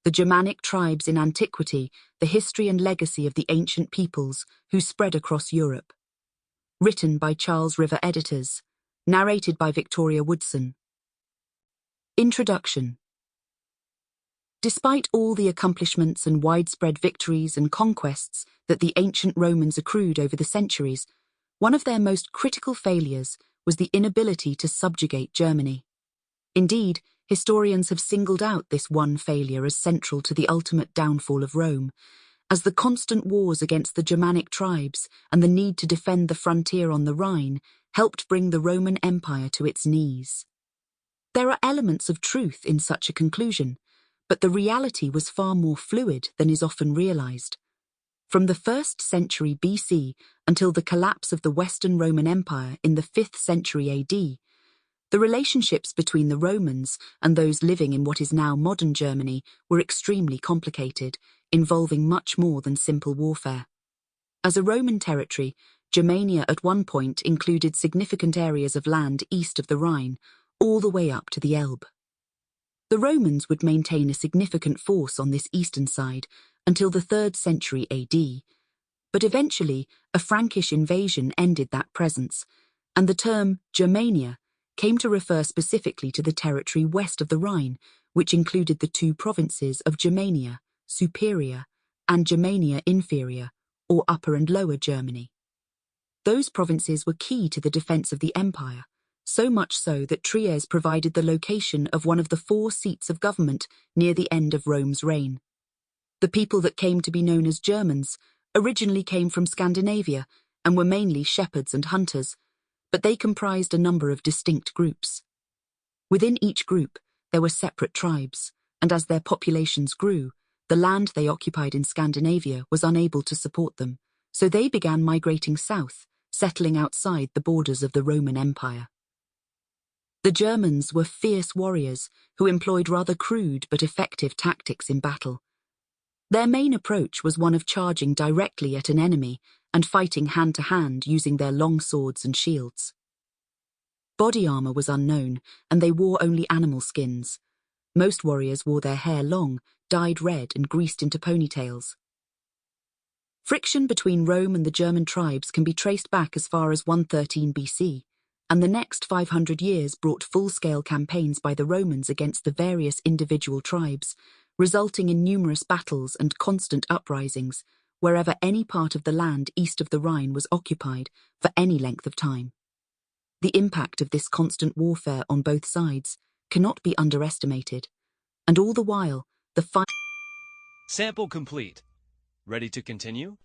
The Germanic tribes in Antiquity, the history and legacy of the ancient peoples who spread across Europe. Written by Charles River editors. Narrated by Victoria Woodson. Introduction. Despite all the accomplishments and widespread victories and conquests that the ancient Romans accrued over the centuries, one of their most critical failures was the inability to subjugate Germany. Indeed, historians have singled out this one failure as central to the ultimate downfall of Rome, as the constant wars against the Germanic tribes and the need to defend the frontier on the Rhine helped bring the Roman Empire to its knees. There are elements of truth in such a conclusion, but the reality was far more fluid than is often realized. From the 1st century BC until the collapse of the Western Roman Empire in the 5th century AD, the relationships between the Romans and those living in what is now modern Germany were extremely complicated, involving much more than simple warfare. As a Roman territory, Germania at one point included significant areas of land east of the Rhine, all the way up to the Elbe. The Romans would maintain a significant force on this eastern side until the 3rd century AD, but eventually a Frankish invasion ended that presence, and the term Germania came to refer specifically to the territory west of the Rhine, which included the two provinces of Germania, Superior, and Germania Inferior, or Upper and Lower Germany. Those provinces were key to the defense of the empire, so much so that Trieste provided the location of one of the 4 seats of government near the end of Rome's reign. The people that came to be known as Germans originally came from Scandinavia and were mainly shepherds and hunters, but they comprised a number of distinct groups. Within each group, there were separate tribes, and as their populations grew, the land they occupied in Scandinavia was unable to support them, so they began migrating south, settling outside the borders of the Roman Empire. The Germans were fierce warriors who employed rather crude but effective tactics in battle. Their main approach was one of charging directly at an enemy and fighting hand-to-hand using their long swords and shields. Body armor was unknown, and they wore only animal skins. Most warriors wore their hair long, dyed red and greased into ponytails. Friction between Rome and the German tribes can be traced back as far as 113 BC, and the next 500 years brought full-scale campaigns by the Romans against the various individual tribes, resulting in numerous battles and constant uprisings wherever any part of the land east of the Rhine was occupied for any length of time. The impact of this constant warfare on both sides cannot be underestimated, and all the while, the fight... Sample complete. Ready to continue?